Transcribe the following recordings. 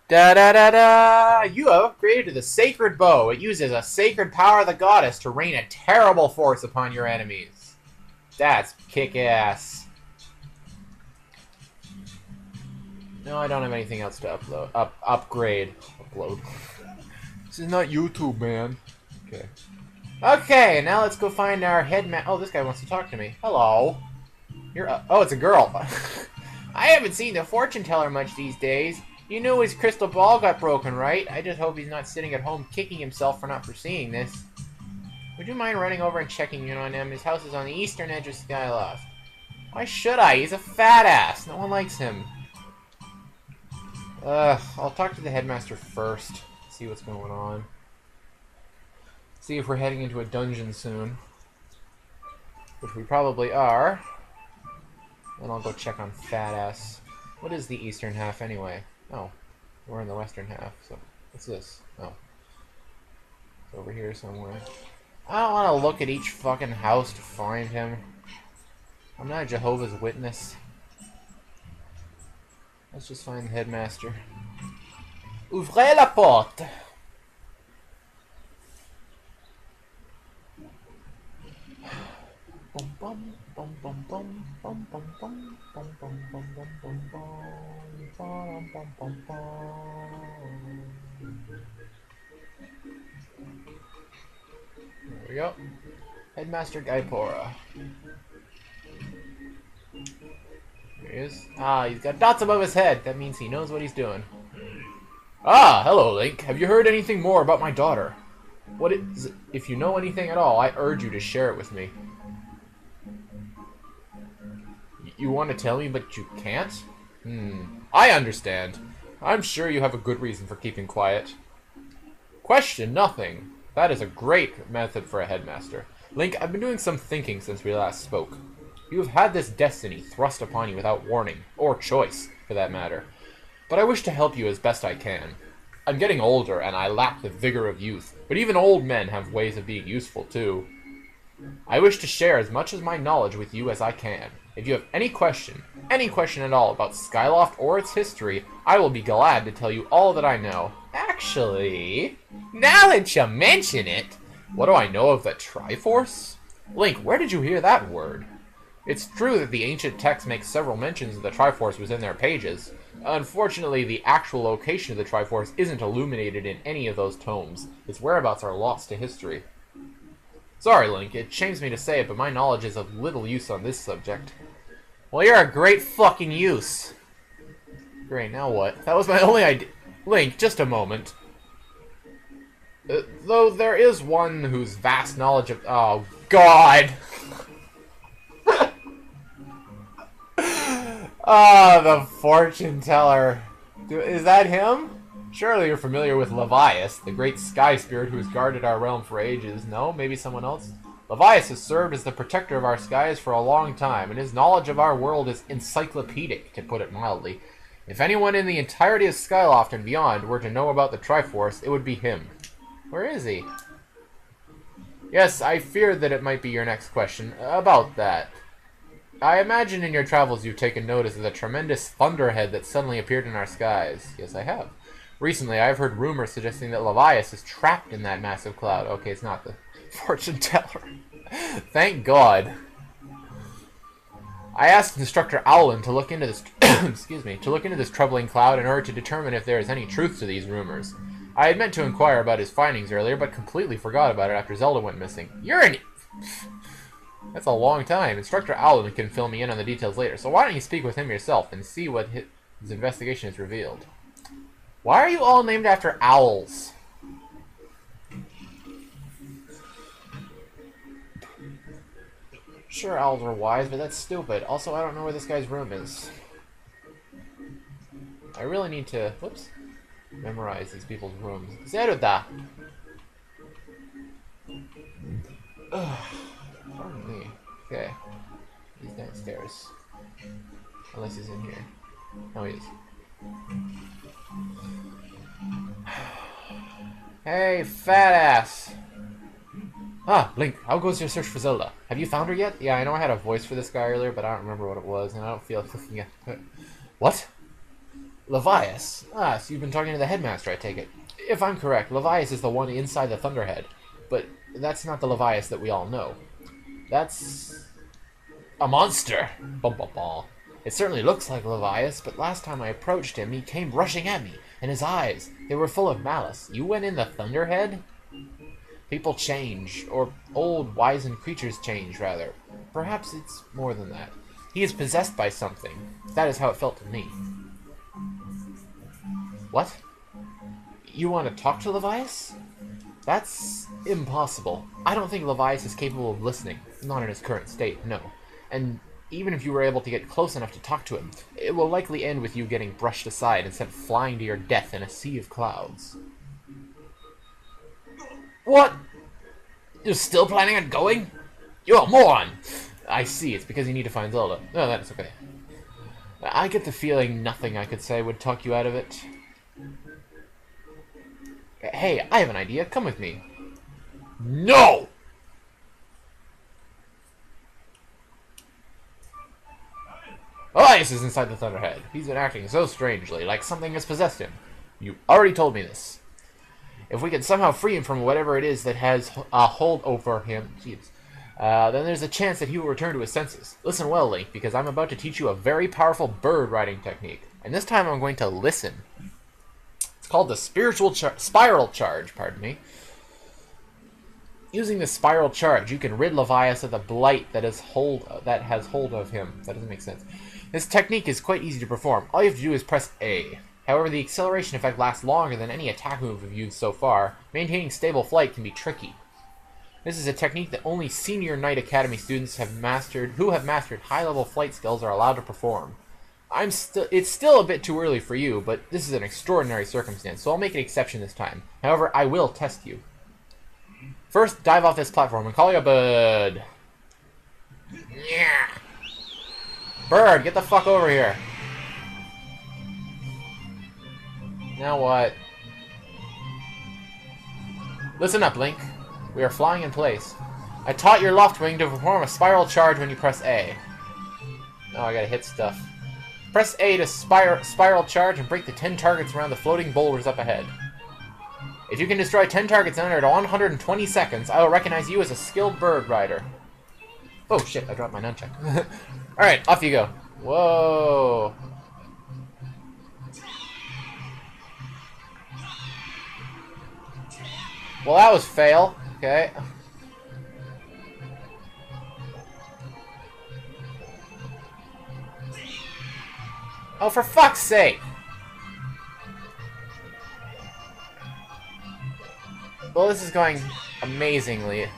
Da-da-da-da! You have upgraded the sacred bow. It uses a sacred power of the goddess to rain a terrible force upon your enemies. That's kick-ass. No, I don't have anything else to upgrade. Upload. This is not YouTube, man. Okay. Okay, now let's go find our headman. Oh, this guy wants to talk to me. Hello. You're. Oh, it's a girl. I haven't seen the fortune teller much these days. You knew his crystal ball got broken, right? I just hope he's not sitting at home kicking himself for not foreseeing this. Would you mind running over and checking in on him? His house is on the eastern edge of Skyloft. Why should I? He's a fat ass. No one likes him. I'll talk to the headmaster first. See what's going on. See if we're heading into a dungeon soon. Which we probably are. Then I'll go check on fat ass. What is the eastern half anyway? Oh, we're in the western half, so what's this? Oh. It's over here somewhere. I don't want to look at each fucking house to find him. I'm not a Jehovah's Witness. Let's just find the headmaster. Ouvrez la porte! Bum bum bum bum bum bum bum bum bum bum bum bum bum bum bum bum bum. There we go. Headmaster Gaipora. There he is. Ah, he's got dots above his head. That means he knows what he's doing. Ah, hello, Link. Have you heard anything more about my daughter? What is? If you know anything at all, I urge you to share it with me. You want to tell me, but you can't? I understand. I'm sure you have a good reason for keeping quiet. Question nothing. That is a great method for a headmaster. Link, I've been doing some thinking since we last spoke. You have had this destiny thrust upon you without warning, or choice, for that matter. But I wish to help you as best I can. I'm getting older, and I lack the vigor of youth, but even old men have ways of being useful, too. I wish to share as much of my knowledge with you as I can. If you have any question at all about Skyloft or its history, I will be glad to tell you all that I know. Actually, now that you mention it, what do I know of the Triforce? Link, where did you hear that word? It's true that the ancient text makes several mentions of the Triforce within their pages. Unfortunately, the actual location of the Triforce isn't illuminated in any of those tomes. Its whereabouts are lost to history. Sorry, Link, it shames me to say it, but my knowledge is of little use on this subject. Well, you're a great fucking use. Great, now what? That was my only idea. Link, just a moment. Though there is one whose vast knowledge of... Oh, God! Ah, the fortune teller. Is that him? Surely you're familiar with Levias, the great sky spirit who has guarded our realm for ages. No? Maybe someone else? Levias has served as the protector of our skies for a long time, and his knowledge of our world is encyclopedic, to put it mildly. If anyone in the entirety of Skyloft and beyond were to know about the Triforce, it would be him. Where is he? Yes, I feared that it might be your next question. About that. I imagine in your travels you've taken notice of the tremendous thunderhead that suddenly appeared in our skies. Yes, I have. Recently, I've heard rumors suggesting that Levias is trapped in that massive cloud. Okay, it's not the fortune teller. Thank God. I asked Instructor Owlin to look into this excuse me, to look into this troubling cloud in order to determine if there is any truth to these rumors. I had meant to inquire about his findings earlier, but completely forgot about it after Zelda went missing. You're an... That's a long time. Instructor Owlin can fill me in on the details later, so why don't you speak with him yourself and see what his investigation has revealed. Why are you all named after owls? Sure, owls are wise, but that's stupid. Also, I don't know where this guy's room is. I really need to, whoops, memorize these people's rooms. Zelda! Pardon me. Okay. He's downstairs. Unless he's in here. No, he is. Hey, fat ass! Ah, Link, how goes your search for Zelda? Have you found her yet? Yeah, I know I had a voice for this guy earlier, but I don't remember what it was, and I don't feel like looking at it. What? Levias. Ah, so you've been talking to the headmaster, I take it. If I'm correct, Levias is the one inside the Thunderhead. But that's not the Levias that we all know. That's a monster. Bum, bum, bum. It certainly looks like Levias, but last time I approached him, he came rushing at me, and his eyes, they were full of malice. You went in the Thunderhead? People change, or old, wizened creatures change, rather. Perhaps it's more than that. He is possessed by something. That is how it felt to me. What? You want to talk to Levias? That's impossible. I don't think Levias is capable of listening. Not in his current state, no. And even if you were able to get close enough to talk to him, it will likely end with you getting brushed aside and sent flying to your death in a sea of clouds. What? You're still planning on going? You're a moron! I see, it's because you need to find Zelda. Oh, that's okay. I get the feeling nothing I could say would talk you out of it. Hey, I have an idea. Come with me. No! Elias is inside the Thunderhead. He's been acting so strangely, like something has possessed him. You already told me this. If we can somehow free him from whatever it is that has a hold over him, then there's a chance that he will return to his senses. Listen well, Link, because I'm about to teach you a very powerful bird riding technique. And this time I'm going to listen. It's called the spiral charge, pardon me. Using the spiral charge, you can rid Levias of the blight that has hold of him. That doesn't make sense. This technique is quite easy to perform. All you have to do is press A. However, the acceleration effect lasts longer than any attack move we've used so far. Maintaining stable flight can be tricky. This is a technique that only senior Knight Academy students who have mastered high-level flight skills are allowed to perform. It's still a bit too early for you, but this is an extraordinary circumstance, so I'll make an exception this time. However, I will test you. First, dive off this platform and call your bird. Yeah. Bird, get the fuck over here. Now what? Listen up, Link. We are flying in place. I taught your left wing to perform a spiral charge when you press A. Oh, I gotta hit stuff. Press A to spiral charge and break the 10 targets around the floating boulders up ahead. If you can destroy 10 targets in under 120 seconds, I will recognize you as a skilled bird rider. Oh shit, I dropped my nunchuck. Alright, off you go. Whoa. Well, that was fail. Okay. Oh, for fuck's sake! Well, this is going amazingly.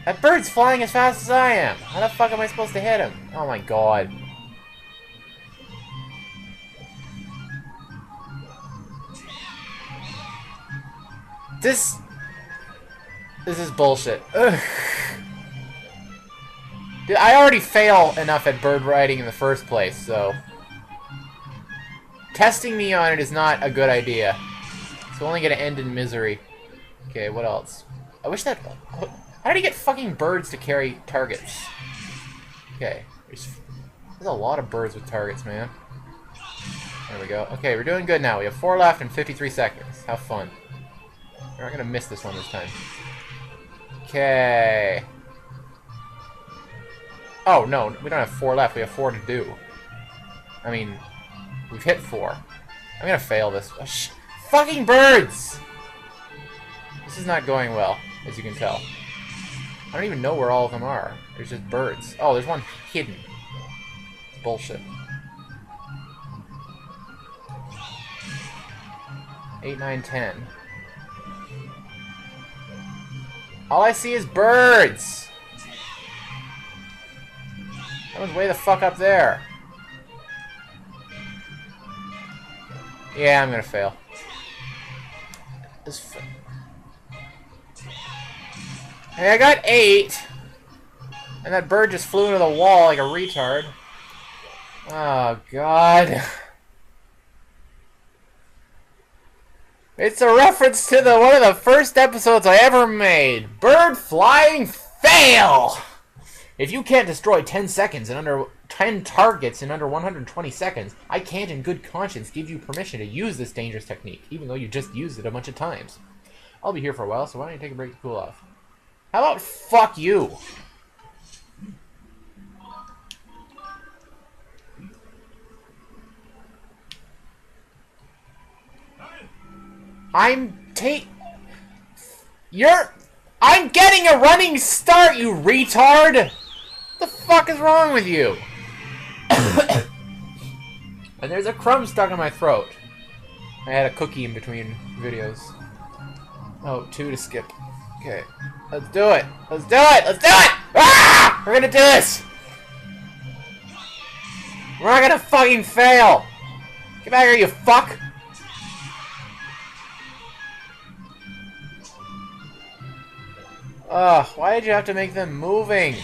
That bird's flying as fast as I am! How the fuck am I supposed to hit him? Oh my god. This is bullshit. Ugh. Dude, I already fail enough at bird riding in the first place, so testing me on it is not a good idea. It's only gonna end in misery. Okay, what else? I wish that... How did he get fucking birds to carry targets? Okay, there's a lot of birds with targets, man. There we go. Okay, we're doing good now. We have 4 left and 53 seconds. Have fun. We're not gonna miss this one this time. Okay. Oh, no, we don't have 4 left. We have 4 to do. I mean, we've hit 4. I'm gonna fail this. Oh, fucking birds! This is not going well, as you can tell. I don't even know where all of them are. There's just birds. Oh, there's one hidden. It's bullshit. 8, 9, 10. All I see is birds! That one's way the fuck up there. Yeah, I'm gonna fail. Hey, I got 8! And that bird just flew into the wall like a retard. Oh, God. It's a reference to one of the first episodes I ever made. Bird flying fail! If you can't destroy 10 seconds in under 10 targets in under 120 seconds, I can't in good conscience give you permission to use this dangerous technique, even though you just used it a bunch of times. I'll be here for a while, so why don't you take a break to cool off? How about fuck you? I'm getting a running start, you retard! What the fuck is wrong with you? And there's a crumb stuck in my throat. I had a cookie in between videos. Oh, 2 to skip. Okay. Let's do it! Let's do it! Let's do it! Ah! We're gonna do this! We're not gonna fucking fail! Get back here, you fuck! Ugh, why did you have to make them moving?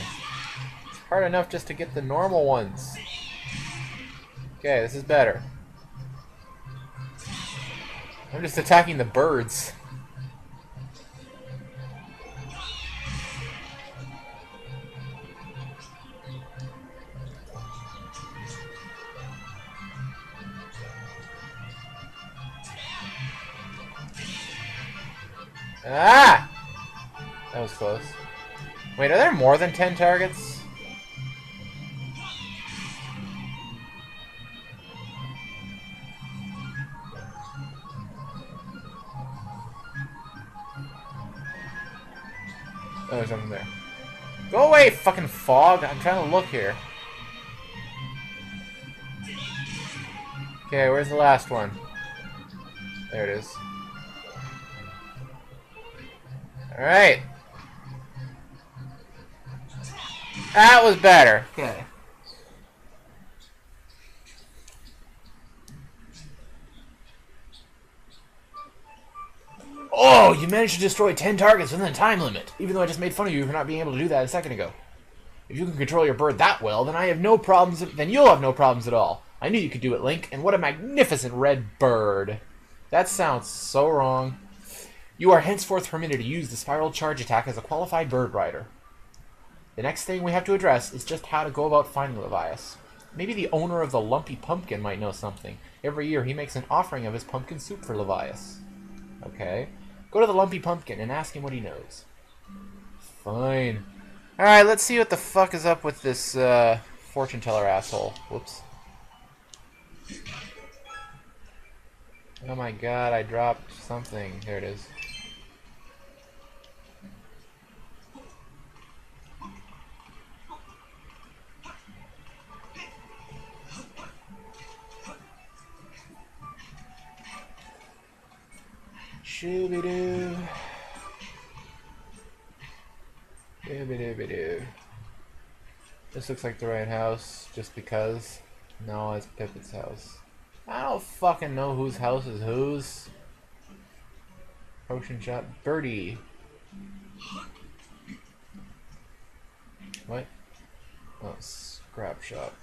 It's hard enough just to get the normal ones. Okay, this is better. I'm just attacking the birds. Ah! That was close. Wait, are there more than 10 targets? Oh, there's something there. Go away, fucking fog! I'm trying to look here. Okay, where's the last one? There it is. Alright. That was better. Okay. Oh, you managed to destroy 10 targets within the time limit, even though I just made fun of you for not being able to do that a second ago. If you can control your bird that well, then I have no problems. Then you'll have no problems at all. I knew you could do it, Link, and what a magnificent red bird. That sounds so wrong. You are henceforth permitted to use the spiral charge attack as a qualified bird rider. The next thing we have to address is just how to go about finding Levias. Maybe the owner of the Lumpy Pumpkin might know something. Every year he makes an offering of his pumpkin soup for Levias. Okay. Go to the Lumpy Pumpkin and ask him what he knows. Fine. Alright, let's see what the fuck is up with this fortune teller asshole. Whoops. Oh my god, I dropped something. There it is. Shooby-doo. Dooby-dooby-doo. This looks like the right house, just because. No, it's Pipit's house. I don't fucking know whose house is whose. Potion shop. Birdie. What? Oh, scrap shop.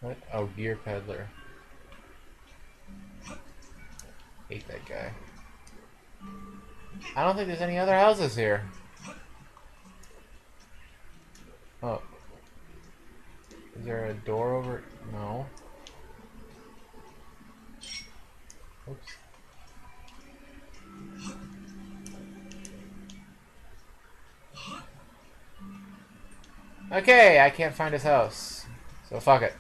What? Oh, gear peddler. Hate that guy. I don't think there's any other houses here. Oh. Is there a door over? No. Oops. Okay, I can't find his house. So fuck it.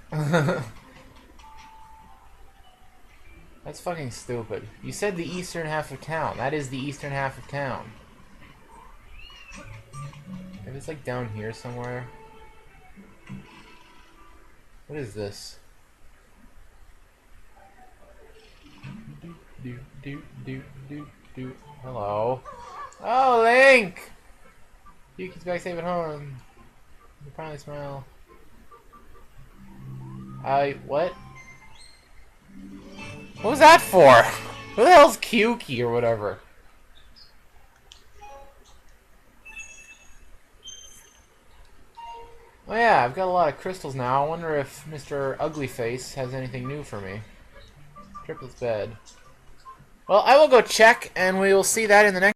That's fucking stupid. You said the eastern half of town. That is the eastern half of town. If it's like down here somewhere. What is this? Hello. Oh, Link! Yuki's back safe at home. You finally smile. What? What was that for? Who the hell's Kyuki or whatever? Oh yeah, I've got a lot of crystals now. I wonder if Mr. Uglyface has anything new for me. Triplet's bed. Well, I will go check, and we will see that in the next